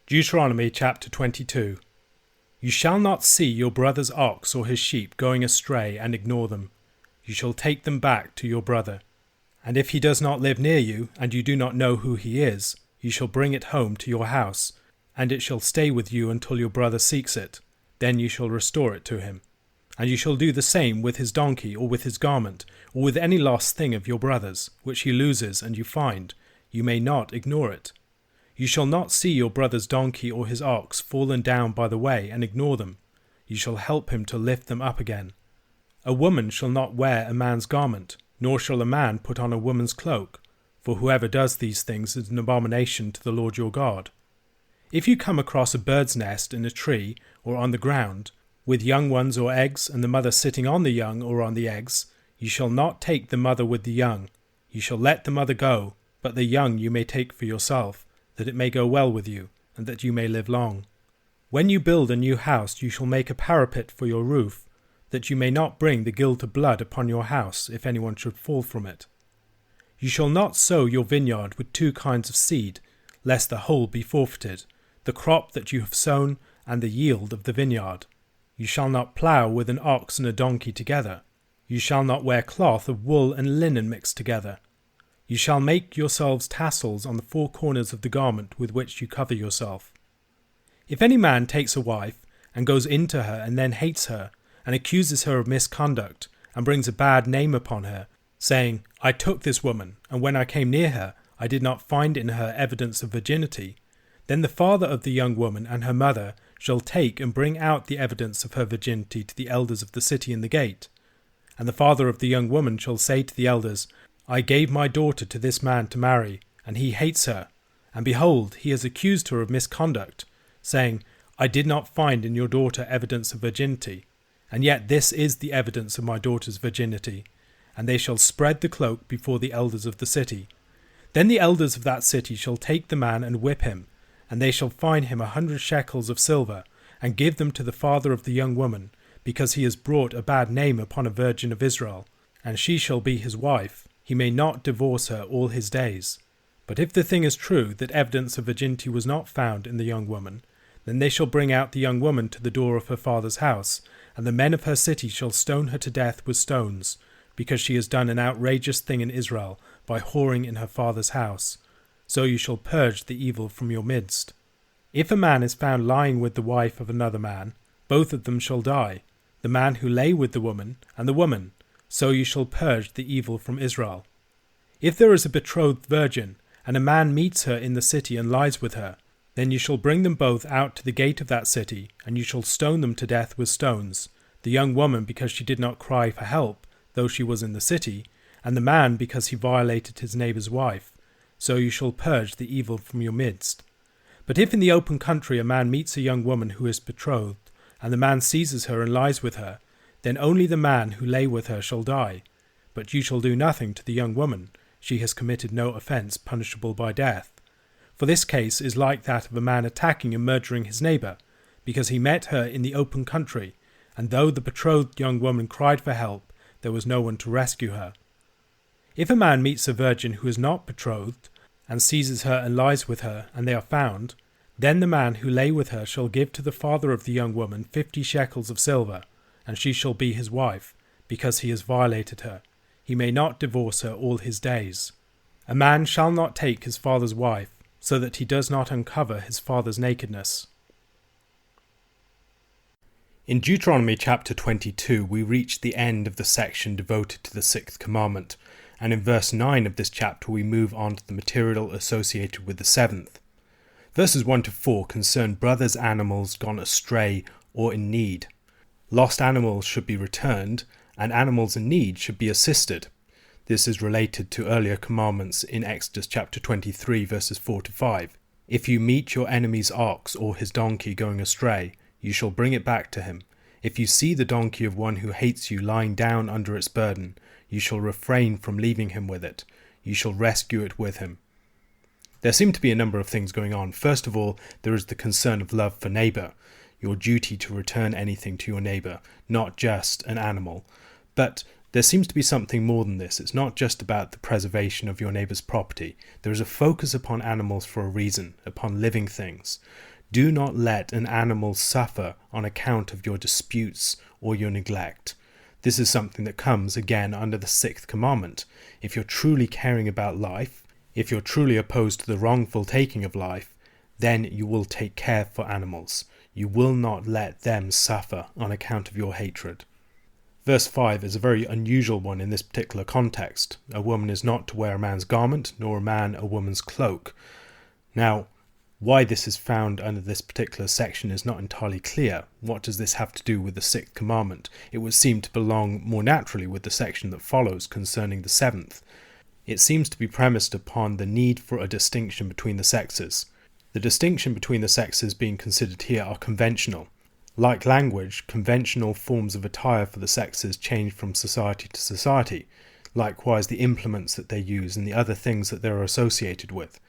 Deuteronomy chapter 22. You shall not see your brother's ox or his sheep going astray and ignore them. You shall take them back to your brother. And if he does not live near you, and you do not know who he is, you shall bring it home to your house, and it shall stay with you until your brother seeks it. Then you shall restore it to him. And you shall do the same with his donkey, or with his garment, or with any lost thing of your brother's, which he loses and you find. You may not ignore it. You shall not see your brother's donkey or his ox fallen down by the way and ignore them. You shall help him to lift them up again. A woman shall not wear a man's garment, nor shall a man put on a woman's cloak, for whoever does these things is an abomination to the Lord your God. If you come across a bird's nest in a tree or on the ground, with young ones or eggs, and the mother sitting on the young or on the eggs, you shall not take the mother with the young. You shall let the mother go, but the young you may take for yourself, that it may go well with you, and that you may live long. When you build a new house, you shall make a parapet for your roof, that you may not bring the guilt of blood upon your house, if anyone should fall from it. You shall not sow your vineyard with two kinds of seed, lest the whole be forfeited, the crop that you have sown, and the yield of the vineyard. You shall not plough with an ox and a donkey together. You shall not wear cloth of wool and linen mixed together. You shall make yourselves tassels on the four corners of the garment with which you cover yourself. If any man takes a wife, and goes into her, and then hates her, and accuses her of misconduct, and brings a bad name upon her, saying, I took this woman, and when I came near her, I did not find in her evidence of virginity, then the father of the young woman and her mother shall take and bring out the evidence of her virginity to the elders of the city in the gate. And the father of the young woman shall say to the elders, I gave my daughter to this man to marry, and he hates her. And behold, he has accused her of misconduct, saying, I did not find in your daughter evidence of virginity. And yet this is the evidence of my daughter's virginity. And they shall spread the cloak before the elders of the city. Then the elders of that city shall take the man and whip him, and they shall fine him 100 shekels of silver, and give them to the father of the young woman, because he has brought a bad name upon a virgin of Israel, and she shall be his wife. He may not divorce her all his days. But if the thing is true, that evidence of virginity was not found in the young woman, then they shall bring out the young woman to the door of her father's house, and the men of her city shall stone her to death with stones, because she has done an outrageous thing in Israel by whoring in her father's house. So you shall purge the evil from your midst. If a man is found lying with the wife of another man, both of them shall die, the man who lay with the woman and the woman. So you shall purge the evil from Israel. If there is a betrothed virgin, and a man meets her in the city and lies with her, then you shall bring them both out to the gate of that city, and you shall stone them to death with stones, the young woman because she did not cry for help, though she was in the city, and the man because he violated his neighbour's wife. So you shall purge the evil from your midst. But if in the open country a man meets a young woman who is betrothed, and the man seizes her and lies with her, then only the man who lay with her shall die. But you shall do nothing to the young woman. She has committed no offence punishable by death. For this case is like that of a man attacking and murdering his neighbour, because he met her in the open country, and though the betrothed young woman cried for help, there was no one to rescue her. If a man meets a virgin who is not betrothed, and seizes her and lies with her, and they are found, then the man who lay with her shall give to the father of the young woman 50 shekels of silver, and she shall be his wife, because he has violated her. He may not divorce her all his days. A man shall not take his father's wife, so that he does not uncover his father's nakedness. In Deuteronomy chapter 22 we reach the end of the section devoted to the sixth commandment, and in verse 9 of this chapter we move on to the material associated with the seventh. Verses 1 to 4 concern brothers' animals gone astray or in need. Lost animals should be returned, and animals in need should be assisted. This is related to earlier commandments in Exodus chapter 23 verses 4 to 5. If you meet your enemy's ox or his donkey going astray, you shall bring it back to him. If you see the donkey of one who hates you lying down under its burden, you shall refrain from leaving him with it. You shall rescue it with him. There seem to be a number of things going on. First of all, there is the concern of love for neighbour, your duty to return anything to your neighbour, not just an animal. But there seems to be something more than this. It's not just about the preservation of your neighbour's property. There is a focus upon animals for a reason, upon living things. Do not let an animal suffer on account of your disputes or your neglect. This is something that comes again under the 6th commandment. If you're truly caring about life, if you're truly opposed to the wrongful taking of life, then you will take care for animals. You will not let them suffer on account of your hatred. Verse 5 is a very unusual one in this particular context. A woman is not to wear a man's garment, nor a man a woman's cloak. Now, why this is found under this particular section is not entirely clear. What does this have to do with the 6th commandment? It would seem to belong more naturally with the section that follows concerning the 7th. It seems to be premised upon the need for a distinction between the sexes. The distinction between the sexes being considered here are conventional. Like language, conventional forms of attire for the sexes change from society to society. Likewise, the implements that they use and the other things that they're associated with.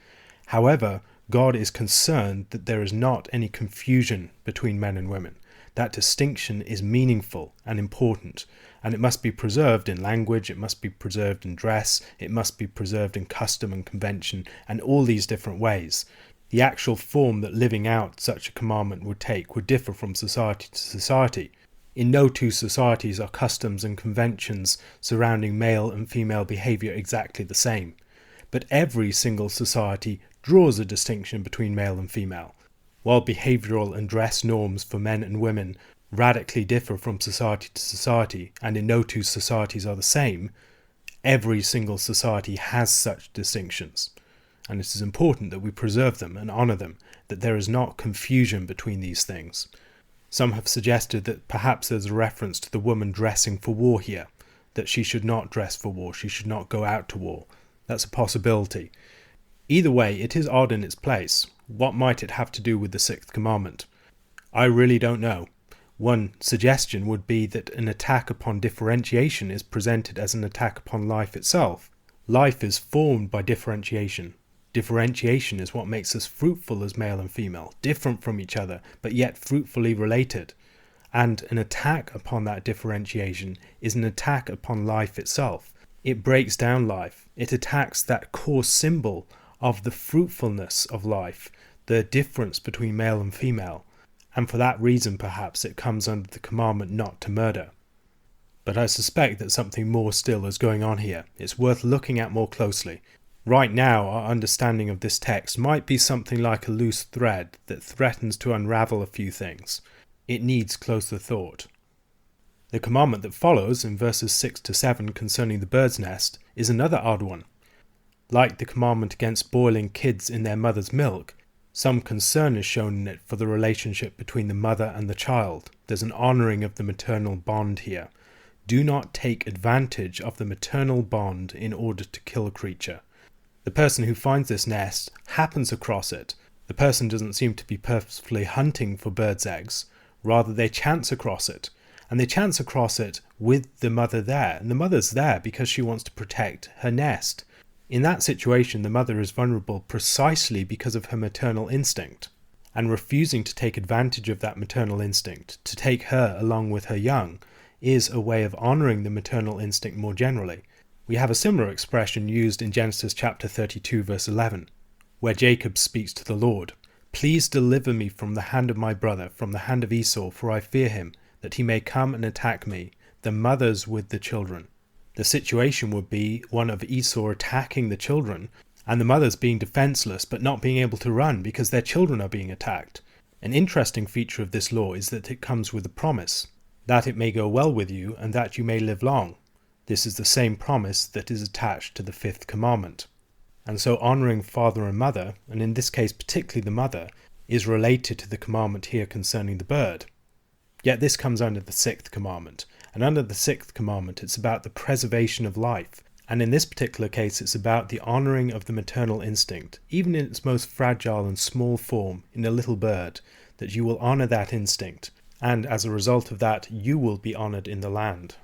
However, God is concerned that there is not any confusion between men and women. That distinction is meaningful and important, and it must be preserved in language, it must be preserved in dress, it must be preserved in custom and convention, and all these different ways. The actual form that living out such a commandment would take would differ from society to society. In no two societies are customs and conventions surrounding male and female behaviour exactly the same. But every single society draws a distinction between male and female. While behavioural and dress norms for men and women radically differ from society to society, and in no two societies are the same, every single society has such distinctions. And it is important that we preserve them and honour them, that there is not confusion between these things. Some have suggested that perhaps there's a reference to the woman dressing for war here, that she should not dress for war, she should not go out to war. That's a possibility. Either way, it is odd in its place. What might it have to do with the 6th commandment? I really don't know. One suggestion would be that an attack upon differentiation is presented as an attack upon life itself. Life is formed by differentiation. Differentiation is what makes us fruitful as male and female, different from each other, but yet fruitfully related. And an attack upon that differentiation is an attack upon life itself. It breaks down life. It attacks that core symbol of the fruitfulness of life, the difference between male and female, and for that reason perhaps it comes under the commandment not to murder. But I suspect that something more still is going on here. It's worth looking at more closely. Right now, our understanding of this text might be something like a loose thread that threatens to unravel a few things. It needs closer thought. The commandment that follows in verses 6 to 7 concerning the bird's nest is another odd one. Like the commandment against boiling kids in their mother's milk, some concern is shown in it for the relationship between the mother and the child. There's an honouring of the maternal bond here. Do not take advantage of the maternal bond in order to kill a creature. The person who finds this nest happens across it. The person doesn't seem to be purposefully hunting for birds' eggs. Rather, they chance across it. And they chance across it with the mother there. And the mother's there because she wants to protect her nest. In that situation, the mother is vulnerable precisely because of her maternal instinct. And refusing to take advantage of that maternal instinct, to take her along with her young, is a way of honouring the maternal instinct more generally. We have a similar expression used in Genesis chapter 32 verse 11, where Jacob speaks to the Lord, "Please deliver me from the hand of my brother, from the hand of Esau, for I fear him, that he may come and attack me, the mothers with the children." The situation would be one of Esau attacking the children, and the mothers being defenseless but not being able to run because their children are being attacked. An interesting feature of this law is that it comes with a promise, that it may go well with you and that you may live long. This is the same promise that is attached to the 5th commandment. And so honouring father and mother, and in this case particularly the mother, is related to the commandment here concerning the bird. Yet this comes under the 6th commandment, and under the 6th commandment it's about the preservation of life, and in this particular case it's about the honouring of the maternal instinct, even in its most fragile and small form, in a little bird, that you will honour that instinct, and as a result of that you will be honoured in the land.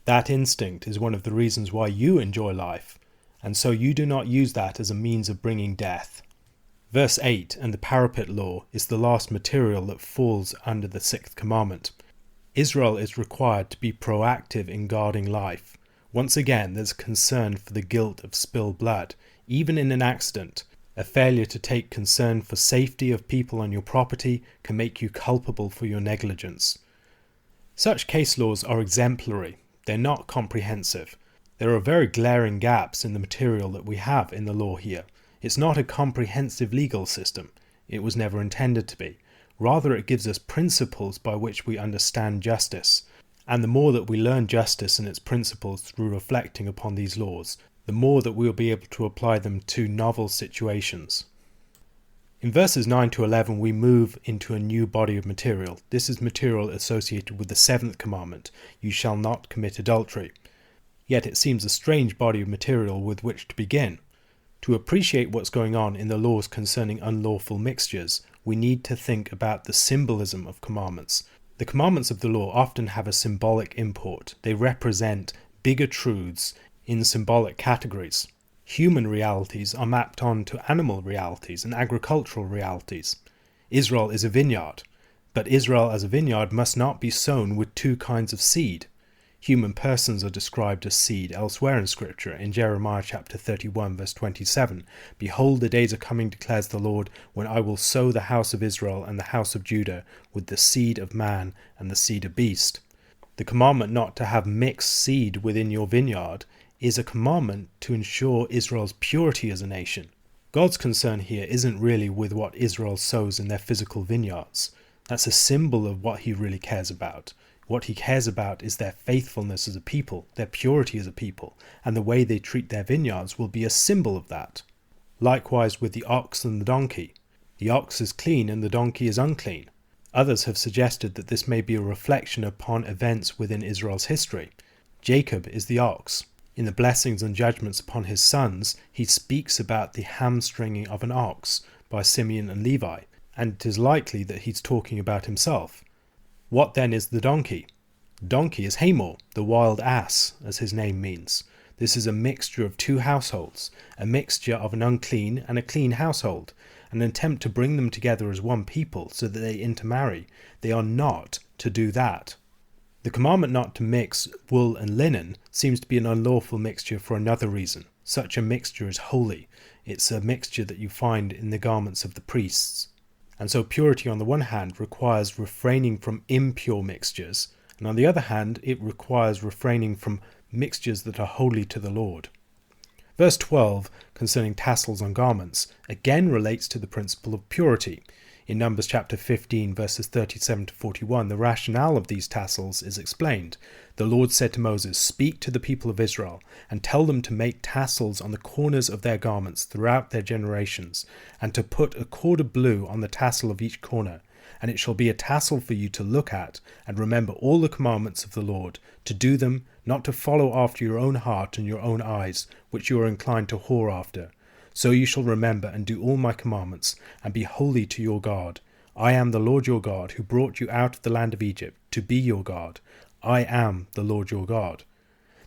That instinct is one of the reasons why you enjoy life, and so you do not use that as a means of bringing death. Verse 8 and the parapet law is the last material that falls under the 6th commandment. Israel is required to be proactive in guarding life. Once again, there's concern for the guilt of spilled blood, even in an accident. A failure to take concern for safety of people on your property can make you culpable for your negligence. Such case laws are exemplary. They're not comprehensive. There are very glaring gaps in the material that we have in the law here. It's not a comprehensive legal system. It was never intended to be. Rather, it gives us principles by which we understand justice. And the more that we learn justice and its principles through reflecting upon these laws, the more that we will be able to apply them to novel situations. In verses 9 to 11, we move into a new body of material. This is material associated with the seventh commandment, "You shall not commit adultery." Yet it seems a strange body of material with which to begin. To appreciate what's going on in the laws concerning unlawful mixtures, we need to think about the symbolism of commandments. The commandments of the law often have a symbolic import. They represent bigger truths in symbolic categories. Human realities are mapped on to animal realities and agricultural realities. Israel is a vineyard, but Israel as a vineyard must not be sown with two kinds of seed. Human persons are described as seed elsewhere in Scripture. In Jeremiah chapter 31 verse 27, "Behold, the days are coming, declares the Lord, when I will sow the house of Israel and the house of Judah with the seed of man and the seed of beast." The commandment not to have mixed seed within your vineyard is a commandment to ensure Israel's purity as a nation. God's concern here isn't really with what Israel sows in their physical vineyards. That's a symbol of what he really cares about. What he cares about is their faithfulness as a people, their purity as a people, and the way they treat their vineyards will be a symbol of that. Likewise with the ox and the donkey. The ox is clean and the donkey is unclean. Others have suggested that this may be a reflection upon events within Israel's history. Jacob is the ox. In the blessings and judgments upon his sons, he speaks about the hamstringing of an ox by Simeon and Levi, and it is likely that he's talking about himself. What then is the donkey? Donkey is Hamor, the wild ass, as his name means. This is a mixture of two households, a mixture of an unclean and a clean household, an attempt to bring them together as one people so that they intermarry. They are not to do that. The commandment not to mix wool and linen seems to be an unlawful mixture for another reason. Such a mixture is holy. It's a mixture that you find in the garments of the priests. And so purity on the one hand requires refraining from impure mixtures, and on the other hand it requires refraining from mixtures that are holy to the Lord. Verse 12, concerning tassels on garments, again relates to the principle of purity. In Numbers chapter 15, verses 37 to 41, the rationale of these tassels is explained. The Lord said to Moses, "Speak to the people of Israel, and tell them to make tassels on the corners of their garments throughout their generations, and to put a cord of blue on the tassel of each corner. And it shall be a tassel for you to look at, and remember all the commandments of the Lord, to do them, not to follow after your own heart and your own eyes, which you are inclined to whore after. So you shall remember and do all my commandments, and be holy to your God. I am the Lord your God, who brought you out of the land of Egypt, to be your God. I am the Lord your God."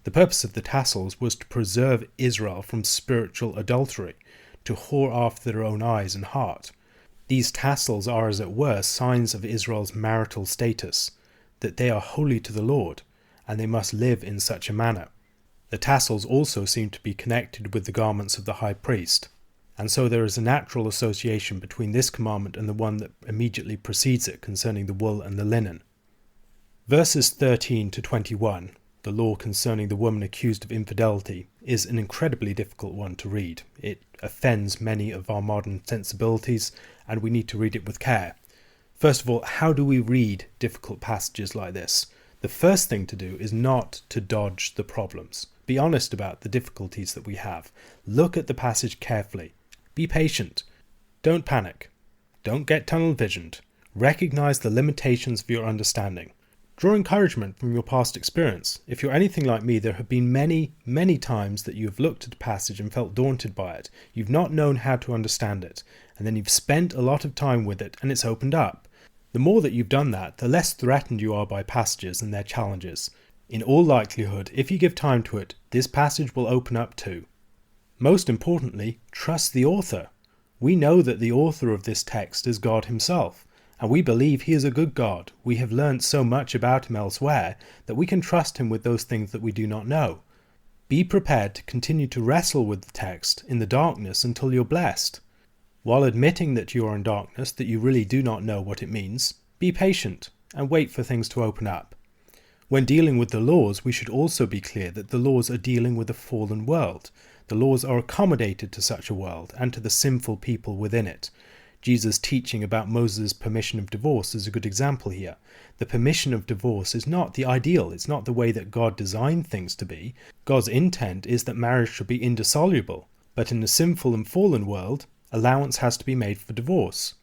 The purpose of the tassels was to preserve Israel from spiritual adultery, to whore after their own eyes and heart. These tassels are, as it were, signs of Israel's marital status, that they are holy to the Lord, and they must live in such a manner. The tassels also seem to be connected with the garments of the high priest, and so there is a natural association between this commandment and the one that immediately precedes it concerning the wool and the linen. Verses 13 to 21, the law concerning the woman accused of infidelity, is an incredibly difficult one to read. It offends many of our modern sensibilities, and we need to read it with care. First of all, how do we read difficult passages like this? The first thing to do is not to dodge the problems. Be honest about the difficulties that we have. Look at the passage carefully. Be patient. Don't panic. Don't get tunnel visioned. Recognize the limitations of your understanding. Draw encouragement from your past experience. If you're anything like me, there have been many, many times that you have looked at a passage and felt daunted by it. You've not known how to understand it, and then you've spent a lot of time with it and it's opened up. The more that you've done that, the less threatened you are by passages and their challenges. In all likelihood, if you give time to it, this passage will open up too. Most importantly, trust the author. We know that the author of this text is God himself, and we believe he is a good God. We have learned so much about him elsewhere that we can trust him with those things that we do not know. Be prepared to continue to wrestle with the text in the darkness until you're blessed. While admitting that you are in darkness, that you really do not know what it means, be patient and wait for things to open up. When dealing with the laws, we should also be clear that the laws are dealing with a fallen world. The laws are accommodated to such a world and to the sinful people within it. Jesus' teaching about Moses' permission of divorce is a good example here. The permission of divorce is not the ideal, it's not the way that God designed things to be. God's intent is that marriage should be indissoluble, but in a sinful and fallen world, allowance has to be made for divorce.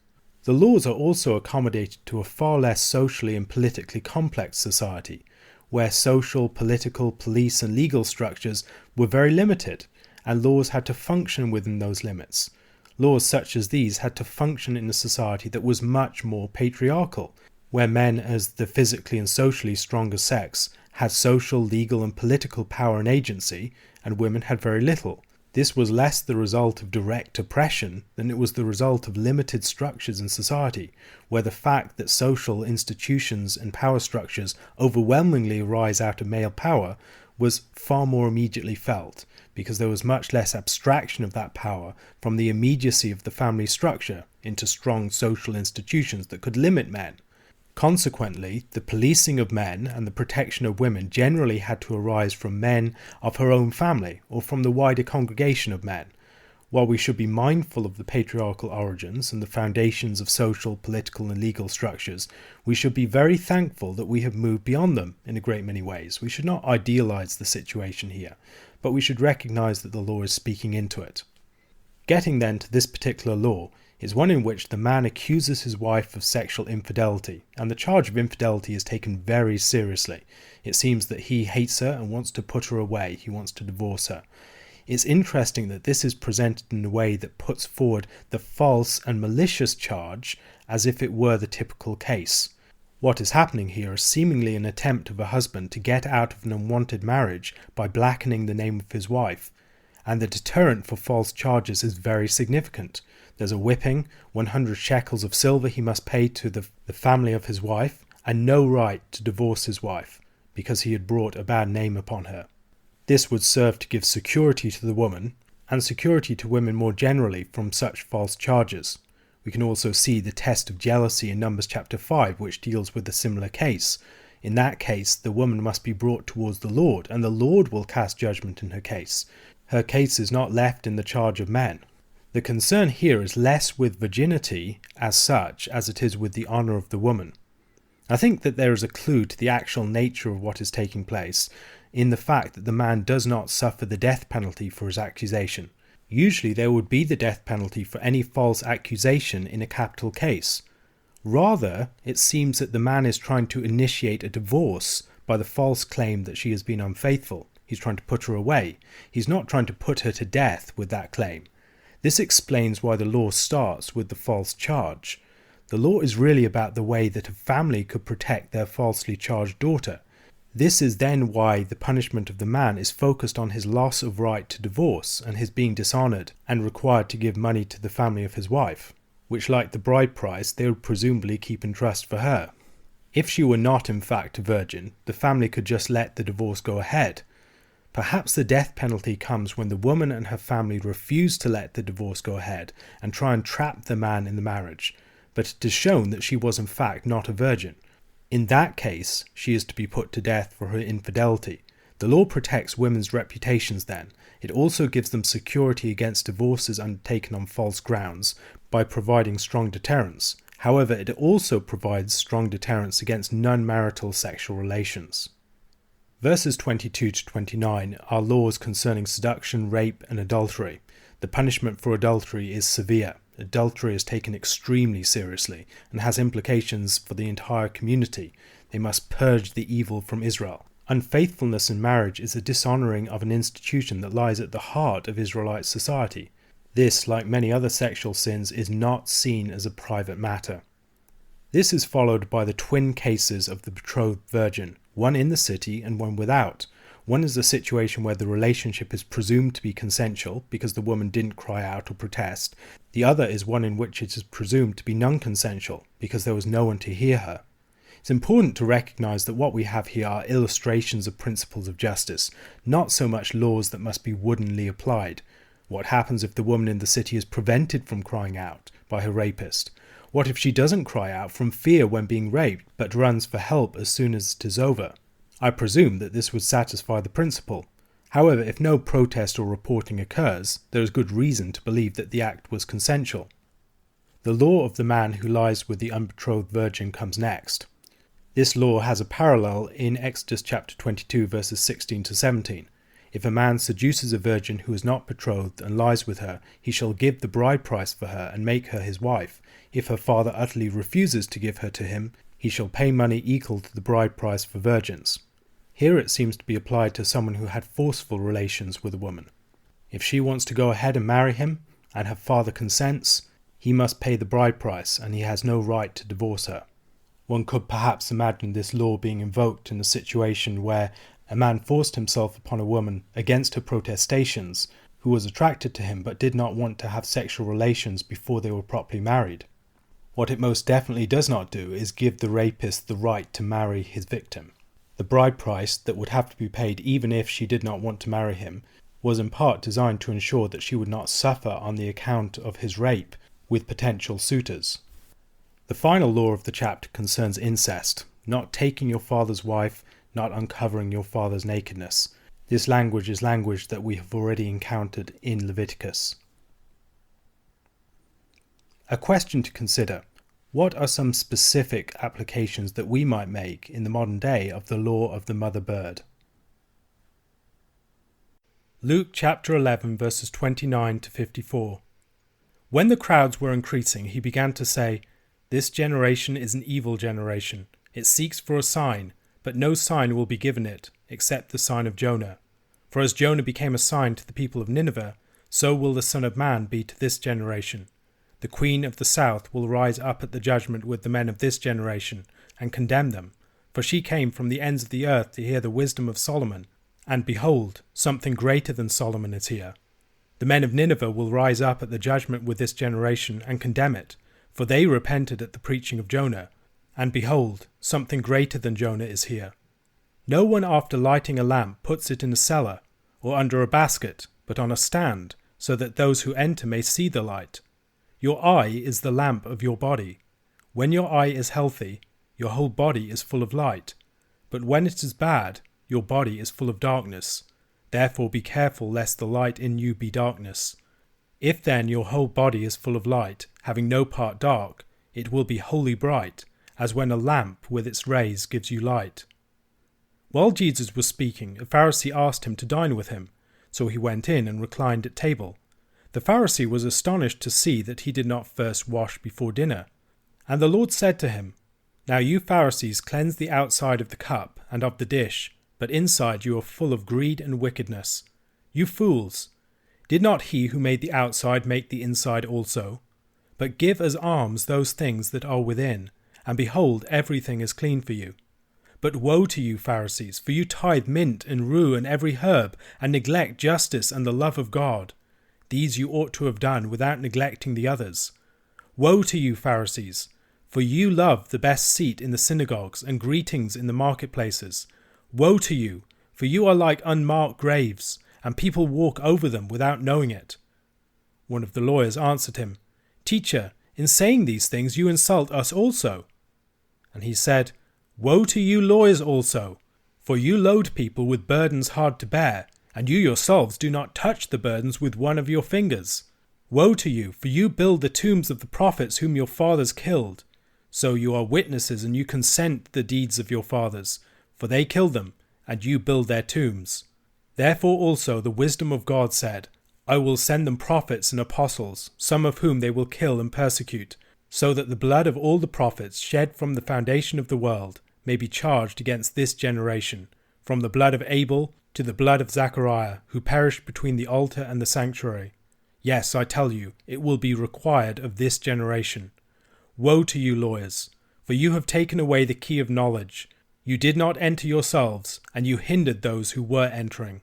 The laws are also accommodated to a far less socially and politically complex society, where social, political, police and legal structures were very limited, and laws had to function within those limits. Laws such as these had to function in a society that was much more patriarchal, where men, as the physically and socially stronger sex, had social, legal and political power and agency, and women had very little. This was less the result of direct oppression than it was the result of limited structures in society, where the fact that social institutions and power structures overwhelmingly arise out of male power was far more immediately felt, because there was much less abstraction of that power from the immediacy of the family structure into strong social institutions that could limit men. Consequently, the policing of men and the protection of women generally had to arise from men of her own family or from the wider congregation of men. While we should be mindful of the patriarchal origins and the foundations of social, political and legal structures, we should be very thankful that we have moved beyond them in a great many ways. We should not idealize the situation here, but we should recognize that the law is speaking into it. Getting then to this particular law is one in which the man accuses his wife of sexual infidelity, and the charge of infidelity is taken very seriously. It seems that he hates her and wants to put her away, he wants to divorce her. It's interesting that this is presented in a way that puts forward the false and malicious charge as if it were the typical case. What is happening here is seemingly an attempt of a husband to get out of an unwanted marriage by blackening the name of his wife, and the deterrent for false charges is very significant. There's a whipping, 100 shekels of silver he must pay to the family of his wife, and no right to divorce his wife, because he had brought a bad name upon her. This would serve to give security to the woman, and security to women more generally from such false charges. We can also see the test of jealousy in Numbers chapter 5, which deals with a similar case. In that case, the woman must be brought towards the Lord, and the Lord will cast judgment in her case. Her case is not left in the charge of men. The concern here is less with virginity as such as it is with the honour of the woman. I think that there is a clue to the actual nature of what is taking place in the fact that the man does not suffer the death penalty for his accusation. Usually there would be the death penalty for any false accusation in a capital case. Rather, it seems that the man is trying to initiate a divorce by the false claim that she has been unfaithful. He's trying to put her away. He's not trying to put her to death with that claim. This explains why the law starts with the false charge. The law is really about the way that a family could protect their falsely charged daughter. This is then why the punishment of the man is focused on his loss of right to divorce and his being dishonoured and required to give money to the family of his wife, which, like the bride price, they would presumably keep in trust for her. If she were not in fact a virgin, the family could just let the divorce go ahead. Perhaps the death penalty comes when the woman and her family refuse to let the divorce go ahead and try and trap the man in the marriage, but it is shown that she was in fact not a virgin. In that case, she is to be put to death for her infidelity. The law protects women's reputations then. It also gives them security against divorces undertaken on false grounds by providing strong deterrence. However, it also provides strong deterrence against non-marital sexual relations. Verses 22 to 29 are laws concerning seduction, rape and adultery. The punishment for adultery is severe. Adultery is taken extremely seriously and has implications for the entire community. They must purge the evil from Israel. Unfaithfulness in marriage is a dishonouring of an institution that lies at the heart of Israelite society. This, like many other sexual sins, is not seen as a private matter. This is followed by the twin cases of the betrothed virgin, one in the city and one without. One is a situation where the relationship is presumed to be consensual because the woman didn't cry out or protest. The other is one in which it is presumed to be non-consensual because there was no one to hear her. It's important to recognise that what we have here are illustrations of principles of justice, not so much laws that must be woodenly applied. What happens if the woman in the city is prevented from crying out by her rapist? What if she doesn't cry out from fear when being raped, but runs for help as soon as it is over? I presume that this would satisfy the principle. However, if no protest or reporting occurs, there is good reason to believe that the act was consensual. The law of the man who lies with the unbetrothed virgin comes next. This law has a parallel in Exodus chapter 22 verses 16 to 17. If a man seduces a virgin who is not betrothed and lies with her, he shall give the bride price for her and make her his wife. If her father utterly refuses to give her to him, he shall pay money equal to the bride price for virgins. Here it seems to be applied to someone who had forceful relations with a woman. If she wants to go ahead and marry him, and her father consents, he must pay the bride price and he has no right to divorce her. One could perhaps imagine this law being invoked in a situation where a man forced himself upon a woman against her protestations, who was attracted to him but did not want to have sexual relations before they were properly married. What it most definitely does not do is give the rapist the right to marry his victim. The bride price that would have to be paid even if she did not want to marry him was in part designed to ensure that she would not suffer on the account of his rape with potential suitors. The final law of the chapter concerns incest, not taking your father's wife, not uncovering your father's nakedness. This language is language that we have already encountered in Leviticus. A question to consider. What are some specific applications that we might make in the modern day of the law of the mother bird? Luke chapter 11 verses 29 to 54. When the crowds were increasing, he began to say, "This generation is an evil generation. It seeks for a sign, but no sign will be given it, except the sign of Jonah. For as Jonah became a sign to the people of Nineveh, so will the Son of Man be to this generation. The queen of the south will rise up at the judgment with the men of this generation, and condemn them. For she came from the ends of the earth to hear the wisdom of Solomon, and behold, something greater than Solomon is here. The men of Nineveh will rise up at the judgment with this generation, and condemn it. For they repented at the preaching of Jonah, and behold, something greater than Jonah is here. No one after lighting a lamp puts it in a cellar, or under a basket, but on a stand, so that those who enter may see the light. Your eye is the lamp of your body. When your eye is healthy, your whole body is full of light. But when it is bad, your body is full of darkness. Therefore be careful lest the light in you be darkness. If then your whole body is full of light, having no part dark, it will be wholly bright, as when a lamp with its rays gives you light." While Jesus was speaking, a Pharisee asked him to dine with him, so he went in and reclined at table. The Pharisee was astonished to see that he did not first wash before dinner. And the Lord said to him, "Now you Pharisees cleanse the outside of the cup and of the dish, but inside you are full of greed and wickedness. You fools! Did not he who made the outside make the inside also? But give as alms those things that are within, and behold, everything is clean for you. But woe to you, Pharisees, for you tithe mint and rue and every herb, and neglect justice and the love of God. These you ought to have done without neglecting the others. Woe to you, Pharisees, for you love the best seat in the synagogues and greetings in the marketplaces. Woe to you, for you are like unmarked graves, and people walk over them without knowing it." One of the lawyers answered him, "Teacher, in saying these things you insult us also." And he said, "Woe to you lawyers also, for you load people with burdens hard to bear, and you yourselves do not touch the burdens with one of your fingers. Woe to you, for you build the tombs of the prophets whom your fathers killed. So you are witnesses, and you consent the deeds of your fathers, for they killed them, and you build their tombs. Therefore also the wisdom of God said, I will send them prophets and apostles, some of whom they will kill and persecute, so that the blood of all the prophets shed from the foundation of the world may be charged against this generation, from the blood of Abel to the blood of Zachariah, who perished between the altar and the sanctuary. Yes, I tell you, it will be required of this generation. Woe to you lawyers, for you have taken away the key of knowledge. You did not enter yourselves, and you hindered those who were entering."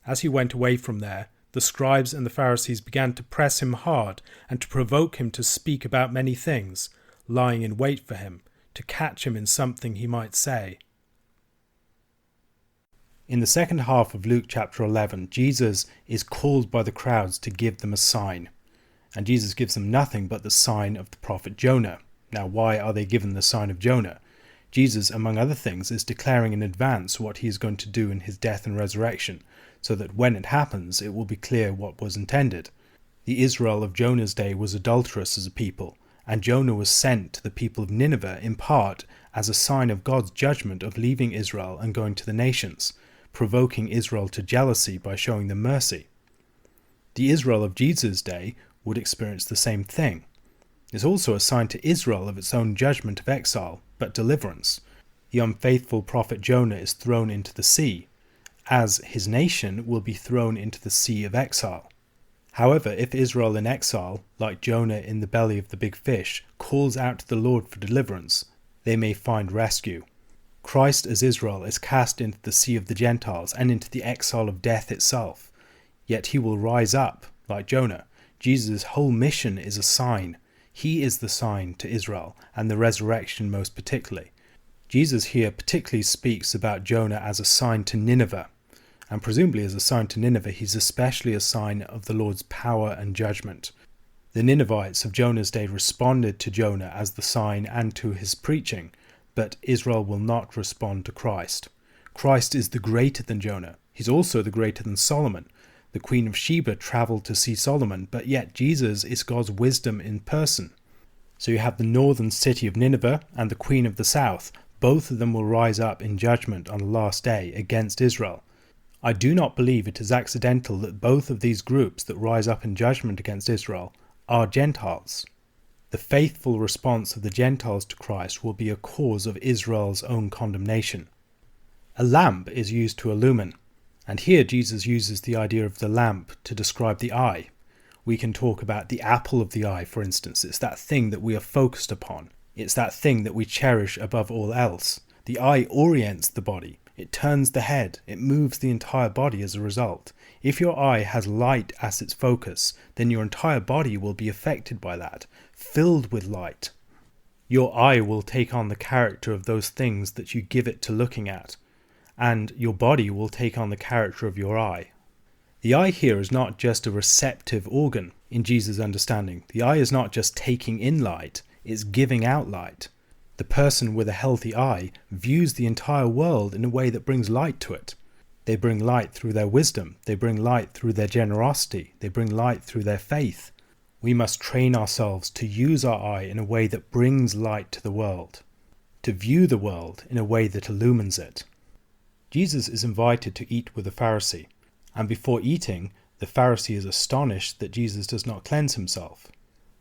As he went away from there, the scribes and the Pharisees began to press him hard and to provoke him to speak about many things, lying in wait for him, to catch him in something he might say. In the second half of Luke chapter 11, Jesus is called by the crowds to give them a sign. And Jesus gives them nothing but the sign of the prophet Jonah. Now, why are they given the sign of Jonah? Jesus, among other things, is declaring in advance what he is going to do in his death and resurrection, so that when it happens, it will be clear what was intended. The Israel of Jonah's day was adulterous as a people, and Jonah was sent to the people of Nineveh in part as a sign of God's judgment of leaving Israel and going to the nations, provoking Israel to jealousy by showing them mercy. The Israel of Jesus' day would experience the same thing. It's also a sign to Israel of its own judgment of exile, but deliverance. The unfaithful prophet Jonah is thrown into the sea, as his nation will be thrown into the sea of exile. However, if Israel in exile, like Jonah in the belly of the big fish, calls out to the Lord for deliverance, they may find rescue. Christ as Israel is cast into the sea of the Gentiles and into the exile of death itself. Yet he will rise up, like Jonah. Jesus' whole mission is a sign. He is the sign to Israel, and the resurrection most particularly. Jesus here particularly speaks about Jonah as a sign to Nineveh, and presumably as a sign to Nineveh, he's especially a sign of the Lord's power and judgment. The Ninevites of Jonah's day responded to Jonah as the sign and to his preaching, but Israel will not respond to Christ. Christ is the greater than Jonah. He's also the greater than Solomon. The Queen of Sheba travelled to see Solomon, but yet Jesus is God's wisdom in person. So you have the northern city of Nineveh and the Queen of the south. Both of them will rise up in judgment on the last day against Israel. I do not believe it is accidental that both of these groups that rise up in judgment against Israel are Gentiles. The faithful response of the Gentiles to Christ will be a cause of Israel's own condemnation. A lamp is used to illumine, and here Jesus uses the idea of the lamp to describe the eye. We can talk about the apple of the eye, for instance. It's that thing that we are focused upon. It's that thing that we cherish above all else. The eye orients the body. It turns the head. It moves the entire body as a result. If your eye has light as its focus, then your entire body will be affected by that, filled with light. Your eye will take on the character of those things that you give it to looking at, and your body will take on the character of your eye. The eye here is not just a receptive organ in Jesus' understanding. The eye is not just taking in light, it's giving out light. The person with a healthy eye views the entire world in a way that brings light to it. They bring light through their wisdom. They bring light through their generosity. They bring light through their faith. We must train ourselves to use our eye in a way that brings light to the world, to view the world in a way that illumines it. Jesus is invited to eat with a Pharisee, and before eating, the Pharisee is astonished that Jesus does not cleanse himself.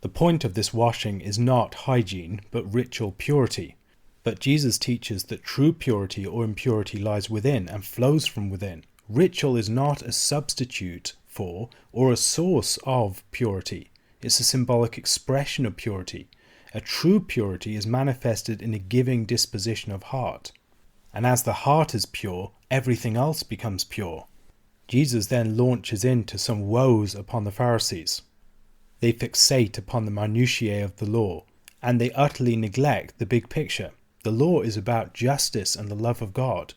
The point of this washing is not hygiene, but ritual purity. But Jesus teaches that true purity or impurity lies within and flows from within. Ritual is not a substitute for or a source of purity. It's a symbolic expression of purity. A true purity is manifested in a giving disposition of heart. And as the heart is pure, everything else becomes pure. Jesus then launches into some woes upon the Pharisees. They fixate upon the minutiae of the law, and they utterly neglect the big picture. The law is about justice and the love of God.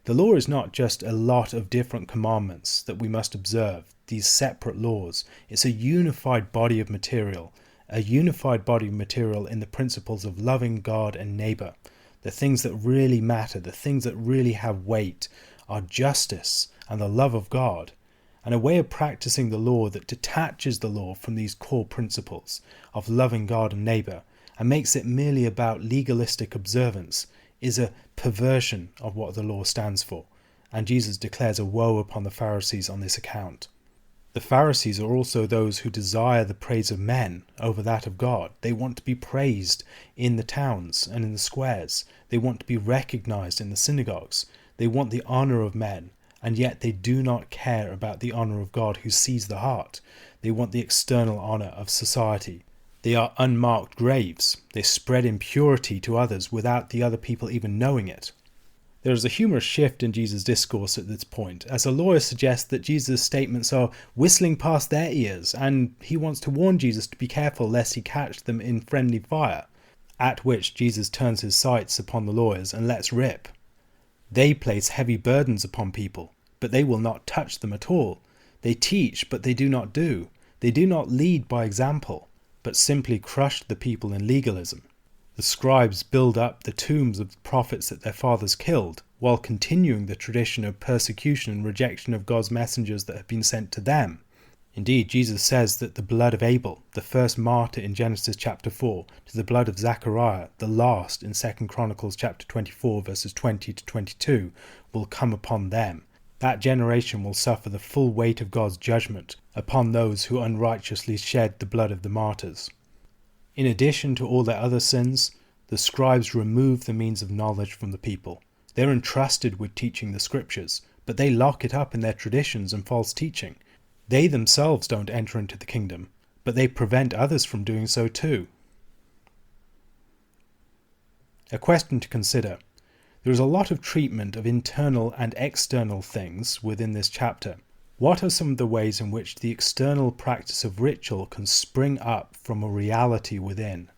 The law is not just a lot of different commandments that we must observe, these separate laws. It's a unified body of material, in the principles of loving God and neighbour. The things that really matter, the things that really have weight, are justice and the love of God, and a way of practicing the law that detaches the law from these core principles of loving God and neighbour and makes it merely about legalistic observance is a perversion of what the law stands for, and Jesus declares a woe upon the Pharisees on this account. The Pharisees are also those who desire the praise of men over that of God. They want to be praised in the towns and in the squares. They want to be recognized in the synagogues. They want the honor of men, and yet they do not care about the honor of God who sees the heart. They want the external honor of society. They are unmarked graves. They spread impurity to others without the other people even knowing it. There is a humorous shift in Jesus' discourse at this point, as a lawyer suggests that Jesus' statements are whistling past their ears, and he wants to warn Jesus to be careful lest he catch them in friendly fire, at which Jesus turns his sights upon the lawyers and lets rip. They place heavy burdens upon people, but they will not touch them at all. They teach, but they do not do. They do not lead by example, but simply crush the people in legalism. The scribes build up the tombs of the prophets that their fathers killed, while continuing the tradition of persecution and rejection of God's messengers that have been sent to them. Indeed, Jesus says that the blood of Abel, the first martyr in Genesis chapter 4, to the blood of Zechariah, the last in 2 Chronicles chapter 24 verses 20 to 22, will come upon them. That generation will suffer the full weight of God's judgment upon those who unrighteously shed the blood of the martyrs. In addition to all their other sins, the scribes remove the means of knowledge from the people. They're entrusted with teaching the scriptures, but they lock it up in their traditions and false teaching. They themselves don't enter into the kingdom, but they prevent others from doing so too. A question to consider. There is a lot of treatment of internal and external things within this chapter. What are some of the ways in which the external practice of ritual can spring up from a reality within?